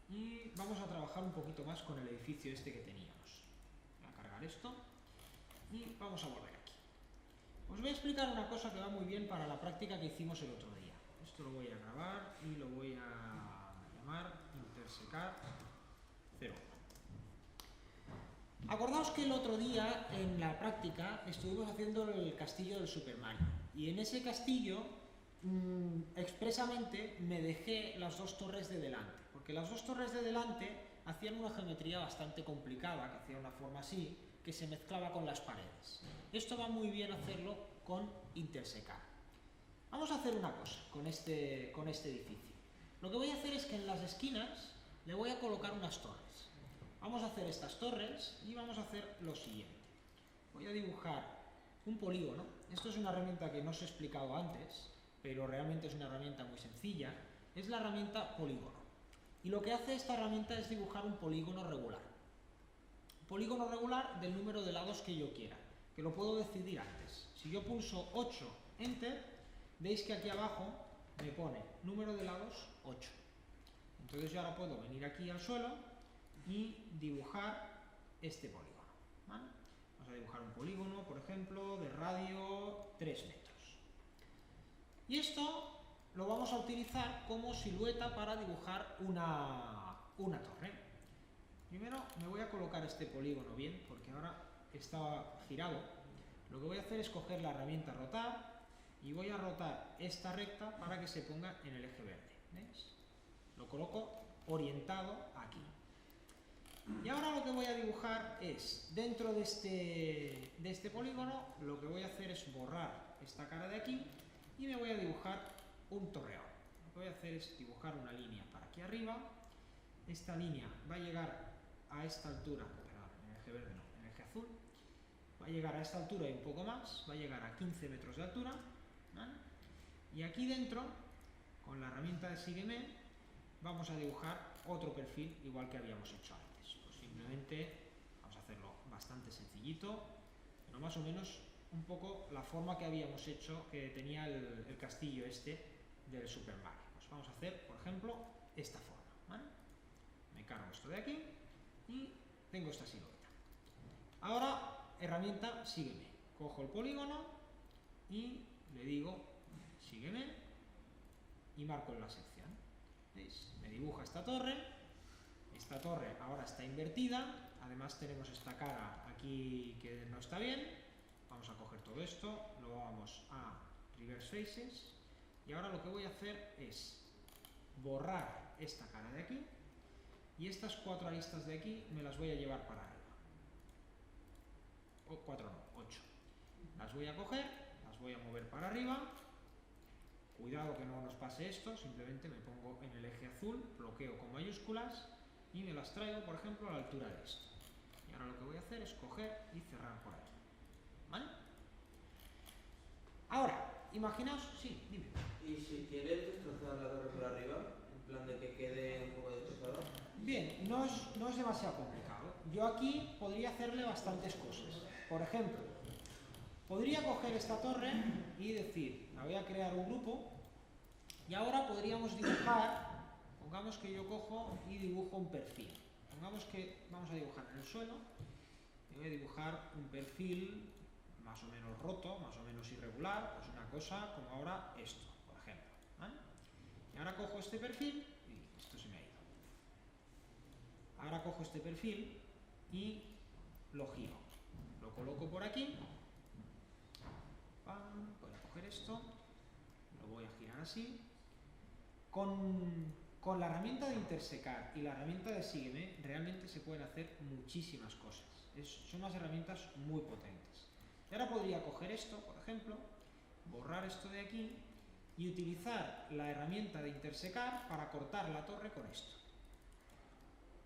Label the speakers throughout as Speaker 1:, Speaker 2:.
Speaker 1: y vamos a trabajar un poquito más con el edificio este que teníamos. Voy a cargar esto y vamos a volver aquí. Os voy a explicar una cosa que va muy bien para la práctica que hicimos el otro día. Esto lo voy a grabar y lo voy a llamar intersecar 0. Acordaos que el otro día en la práctica estuvimos haciendo el castillo del Super Mario y en ese castillo expresamente me dejé las dos torres de delante, porque las dos torres de delante hacían una geometría bastante complicada, que hacía una forma así, que se mezclaba con las paredes. Esto va muy bien hacerlo con intersecar. Vamos a hacer una cosa con este edificio. Lo que voy a hacer es que en las esquinas le voy a colocar unas torres. Vamos a hacer estas torres y vamos a hacer lo siguiente. Voy a dibujar un polígono. Esto es una herramienta que no os he explicado antes, pero realmente es una herramienta muy sencilla. Es la herramienta polígono. Y lo que hace esta herramienta es dibujar un polígono regular. Polígono regular del número de lados que yo quiera, que lo puedo decidir antes. Si yo pulso 8, Enter, veis que aquí abajo me pone número de lados 8. Entonces yo ahora puedo venir aquí al suelo y dibujar este polígono, ¿vale? Vamos a dibujar un polígono, por ejemplo, de radio 3 metros. Y esto lo vamos a utilizar como silueta para dibujar una torre. Primero me voy a colocar este polígono bien, porque ahora está girado. Lo que voy a hacer es coger la herramienta rotar y voy a rotar esta recta para que se ponga en el eje verde. ¿Veis? Lo coloco orientado aquí. Y ahora lo que voy a dibujar es, dentro de este polígono, lo que voy a hacer es borrar esta cara de aquí y me voy a dibujar un torreón. Lo que voy a hacer es dibujar una línea para aquí arriba. Esta línea va a llegar a esta altura, perdón, en el eje verde no, en el eje azul. Va a llegar a esta altura y un poco más, va a llegar a 15 metros de altura, ¿vale? Y aquí dentro, con la herramienta de Sígueme, vamos a dibujar otro perfil igual que habíamos hecho antes. Pues simplemente vamos a hacerlo bastante sencillito, pero más o menos un poco la forma que habíamos hecho, que tenía el castillo este del Super Mario. Pues vamos a hacer, por ejemplo, esta forma, ¿vale? Me cargo esto de aquí y tengo esta silueta. Ahora, herramienta Sígueme. Cojo el polígono y le digo Sígueme y marco en la sección. ¿Veis? Me dibuja esta torre. Esta torre ahora está invertida. Además tenemos esta cara aquí que no está bien. Vamos a coger todo esto, lo vamos a Reverse Faces. Y ahora lo que voy a hacer es borrar esta cara de aquí. Y estas 4 aristas de aquí me las voy a llevar para arriba. O 4 no, 8. Las voy a coger, las voy a mover para arriba. Cuidado que no nos pase esto, simplemente me pongo en el eje azul, bloqueo con mayúsculas y me las traigo, por ejemplo, a la altura de esto. Y ahora lo que voy a hacer es coger y cerrar por aquí. ¿Vale? Ahora, imaginaos, sí, dime.
Speaker 2: ¿Y si quieres destrozar la torre por arriba? En plan de que quede un poco destrozada.
Speaker 1: Bien, no es demasiado complicado. Yo aquí podría hacerle bastantes cosas. Por ejemplo, podría coger esta torre y decir, la voy a crear un grupo y ahora podríamos dibujar, pongamos que yo cojo y dibujo un perfil. Pongamos que vamos a dibujar en el suelo y voy a dibujar un perfil más o menos roto, más o menos irregular, pues una cosa como ahora esto, por ejemplo, ¿vale? Y ahora cojo este perfil y esto se me ha ido. Ahora cojo este perfil y lo giro. Lo coloco por aquí. Voy a coger esto, lo voy a girar así. Con la herramienta de intersecar y la herramienta de Sígueme realmente se pueden hacer muchísimas cosas. Son unas herramientas muy potentes. Y ahora podría coger esto, por ejemplo, borrar esto de aquí y utilizar la herramienta de intersecar para cortar la torre con esto.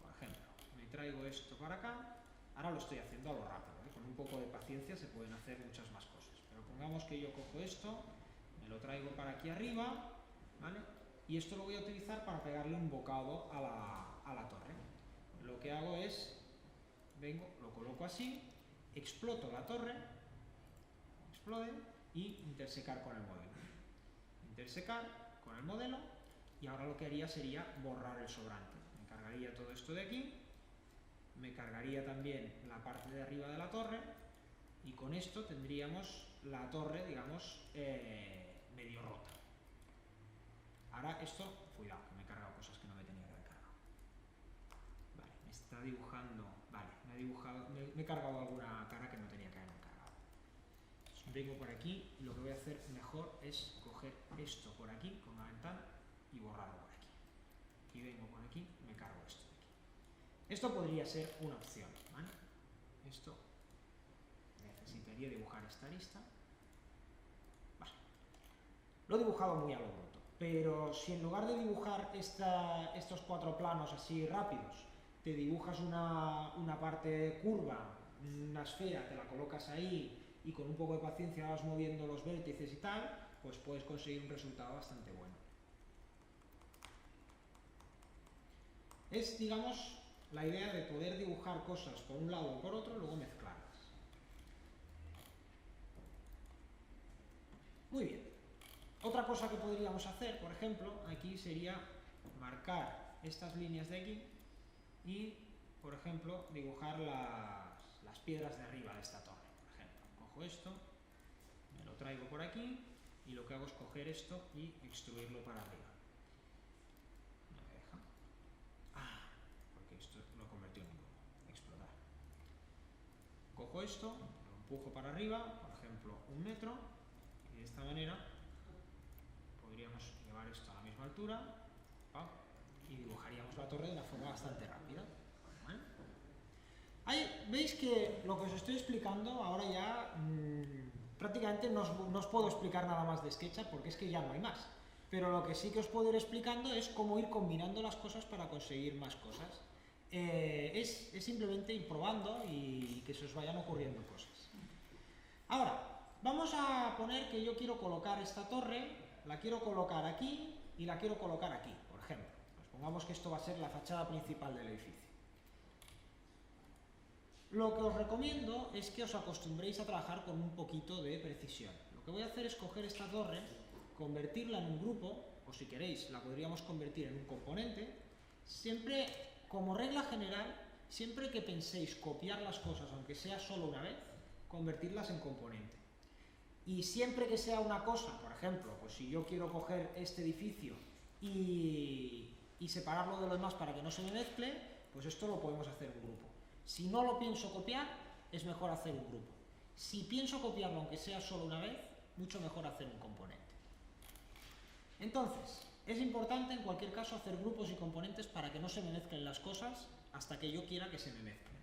Speaker 1: Por ejemplo, me traigo esto para acá. Ahora lo estoy haciendo a lo rápido, ¿eh? Con un poco de paciencia se pueden hacer muchas más cosas. Pero pongamos que yo cojo esto, me lo traigo para aquí arriba, ¿vale? Y esto lo voy a utilizar para pegarle un bocado a la torre. Lo que hago es, vengo, lo coloco así, exploto la torre, explode, y intersecar con el modelo. Intersecar con el modelo, y ahora lo que haría sería borrar el sobrante. Me cargaría cargaría todo esto de aquí, me cargaría también la parte de arriba de la torre, y con esto tendríamos la torre, digamos, medio rota. Ahora esto, cuidado, que me he cargado cosas que no me tenía que haber cargado. Vale, me está dibujando, vale, me he cargado alguna cara que no tenía que haberme cargado. Entonces, vengo por aquí y lo que voy a hacer mejor es coger esto por aquí con la ventana y borrarlo por aquí. Y vengo por aquí, me cargo esto de aquí. Esto podría ser una opción, ¿vale? Esto necesitaría dibujar esta arista. Vale. Lo he dibujado muy a lo bruto, pero si en lugar de dibujar estos 4 planos así rápidos, te dibujas una parte curva, una esfera, te la colocas ahí y con un poco de paciencia vas moviendo los vértices y tal, pues puedes conseguir un resultado bastante bueno. Es, digamos, la idea de poder dibujar cosas por un lado o por otro, luego mezclarlas. Muy bien. Otra cosa que podríamos hacer, por ejemplo, aquí sería marcar estas líneas de aquí y, por ejemplo, dibujar las piedras de arriba de esta torre, por ejemplo. Cojo esto, me lo traigo por aquí y lo que hago es coger esto y extruirlo para arriba. No me deja. Porque esto lo convertió en un globo. Explotar. Cojo esto, lo empujo para arriba, por ejemplo, 1 metro, y de esta manera podríamos llevar esto a la misma altura y dibujaríamos la torre de una forma bastante rápida. ¿Vale? Ahí veis que lo que os estoy explicando ahora ya prácticamente no os puedo explicar nada más de SketchUp porque es que ya no hay más. Pero lo que sí que os puedo ir explicando es cómo ir combinando las cosas para conseguir más cosas. Es simplemente ir probando y que se os vayan ocurriendo cosas. Ahora, vamos a poner que yo quiero colocar esta torre, la quiero colocar aquí y la quiero colocar aquí, por ejemplo. Pues pongamos que esto va a ser la fachada principal del edificio. Lo que os recomiendo es que os acostumbréis a trabajar con un poquito de precisión. Lo que voy a hacer es coger esta torre, convertirla en un grupo, o si queréis la podríamos convertir en un componente. Siempre, como regla general, siempre que penséis copiar las cosas, aunque sea solo una vez, convertirlas en componente. Y siempre que sea una cosa, por ejemplo, pues si yo quiero coger este edificio y separarlo de lo demás para que no se me mezcle, pues esto lo podemos hacer en grupo. Si no lo pienso copiar, es mejor hacer un grupo. Si pienso copiarlo, aunque sea solo una vez, mucho mejor hacer un componente. Entonces, es importante en cualquier caso hacer grupos y componentes para que no se me mezclen las cosas hasta que yo quiera que se me mezclen.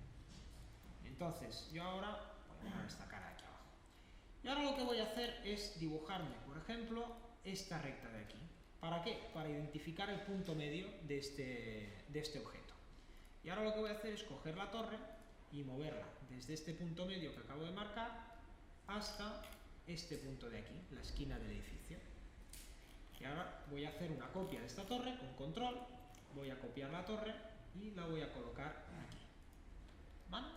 Speaker 1: Entonces, yo ahora voy a poner esta cara de aquí abajo. Y ahora lo que voy a hacer es dibujarme, por ejemplo, esta recta de aquí. ¿Para qué? Para identificar el punto medio de este objeto. Y ahora lo que voy a hacer es coger la torre y moverla desde este punto medio que acabo de marcar hasta este punto de aquí, la esquina del edificio. Y ahora voy a hacer una copia de esta torre con control, voy a copiar la torre y la voy a colocar aquí. ¿Vale?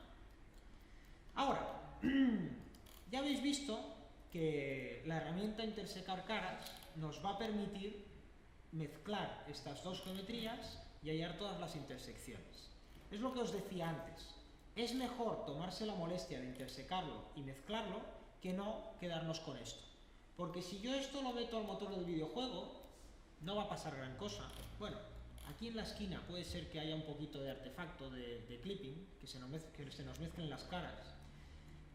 Speaker 1: Ahora, ya habéis visto que la herramienta intersecar caras nos va a permitir mezclar estas dos geometrías y hallar todas las intersecciones. Es lo que os decía antes, es mejor tomarse la molestia de intersecarlo y mezclarlo que no quedarnos con esto. Porque si yo esto lo meto al motor del videojuego, no va a pasar gran cosa. Bueno, aquí en la esquina puede ser que haya un poquito de artefacto de clipping, que se nos mezclen las caras.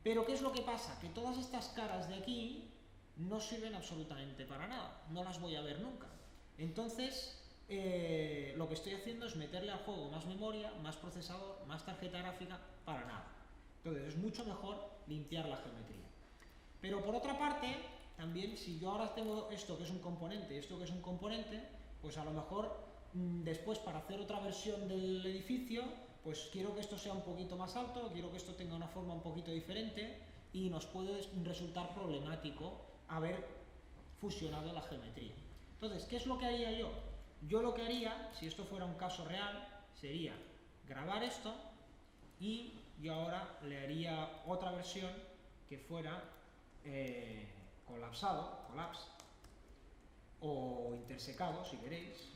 Speaker 1: Pero ¿qué es lo que pasa? Que todas estas caras de aquí no sirven absolutamente para nada, no las voy a ver nunca. Entonces, lo que estoy haciendo es meterle al juego más memoria, más procesador, más tarjeta gráfica, para nada. Entonces es mucho mejor limpiar la geometría. Pero por otra parte, también si yo ahora tengo esto que es un componente y esto que es un componente, pues a lo mejor después para hacer otra versión del edificio, pues quiero que esto sea un poquito más alto, quiero que esto tenga una forma un poquito diferente y nos puede resultar problemático haber fusionado la geometría. Entonces, ¿qué es lo que haría yo? Yo lo que haría, si esto fuera un caso real, sería grabar esto y yo ahora le haría otra versión que fuera colapsado, collapse, o intersecado, si queréis.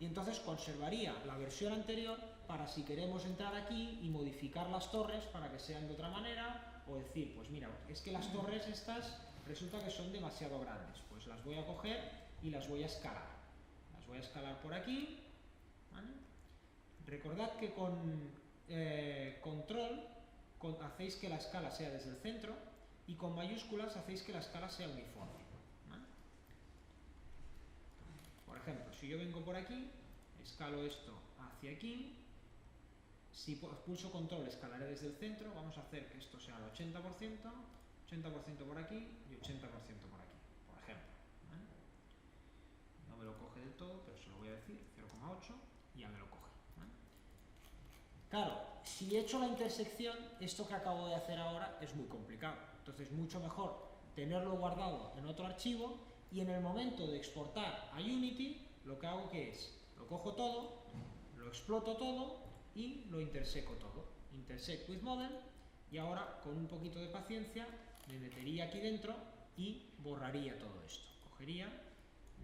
Speaker 1: Y entonces conservaría la versión anterior para si queremos entrar aquí y modificar las torres para que sean de otra manera, o decir, pues mira, es que las torres estas resulta que son demasiado grandes, pues las voy a coger y las voy a escalar. Las voy a escalar por aquí, ¿vale? Recordad que con control hacéis que la escala sea desde el centro y con mayúsculas hacéis que la escala sea uniforme, ¿vale? Por ejemplo, si yo vengo por aquí, escalo esto hacia aquí, si pulso control escalaré desde el centro, vamos a hacer que esto sea el 80%, 80% por aquí y 80% por aquí, por ejemplo, ¿vale? No me lo coge del todo, pero se lo voy a decir, 0,8 y ya me lo coge, ¿vale? Claro, si he hecho la intersección, esto que acabo de hacer ahora es muy complicado, entonces mucho mejor tenerlo guardado en otro archivo y en el momento de exportar a Unity, lo que hago que es, lo cojo todo, lo exploto todo y lo interseco todo. Intersect with model, y ahora con un poquito de paciencia me metería aquí dentro y borraría todo esto. Cogería,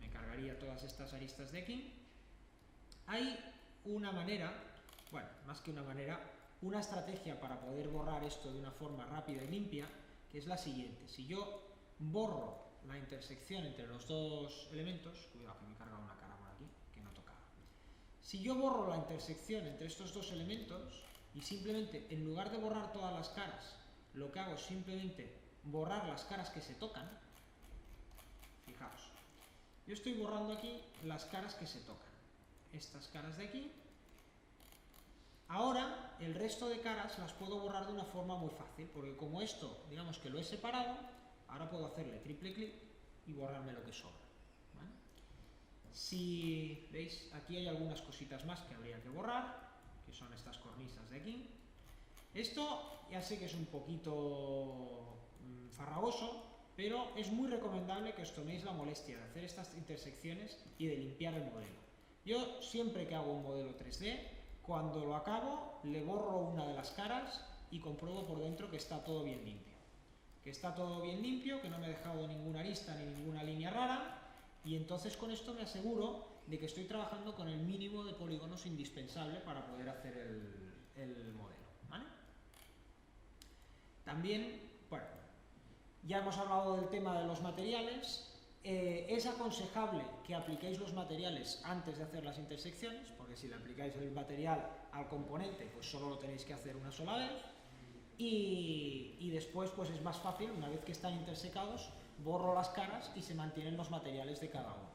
Speaker 1: me cargaría todas estas aristas de aquí. Hay una manera, bueno, más que una manera, una estrategia para poder borrar esto de una forma rápida y limpia, que es la siguiente. Si yo borro la intersección entre los dos elementos, cuidado que me carga una cara por aquí, que no tocaba. Si yo borro la intersección entre estos dos elementos y simplemente, en lugar de borrar todas las caras, lo que hago es simplemente borrar las caras que se tocan, fijaos, yo estoy borrando aquí las caras que se tocan, estas caras de aquí. Ahora, el resto de caras las puedo borrar de una forma muy fácil, porque como esto, digamos que lo he separado, ahora puedo hacerle triple clic y borrarme lo que sobra, ¿vale? Si veis, aquí hay algunas cositas más que habría que borrar, que son estas cornisas de aquí. Esto ya sé que es un poquito farragoso, pero es muy recomendable que os toméis la molestia de hacer estas intersecciones y de limpiar el modelo. Yo siempre que hago un modelo 3D, cuando lo acabo, le borro una de las caras y compruebo por dentro que está todo bien limpio. Que está todo bien limpio, que no me he dejado ninguna arista ni ninguna línea rara, y entonces con esto me aseguro de que estoy trabajando con el mínimo de polígonos indispensable para poder hacer el modelo, ¿vale? También, bueno, ya hemos hablado del tema de los materiales. Es aconsejable que apliquéis los materiales antes de hacer las intersecciones, porque si le aplicáis el material al componente, pues solo lo tenéis que hacer una sola vez. Y después pues es más fácil, una vez que están intersecados, borro las caras y se mantienen los materiales de cada uno.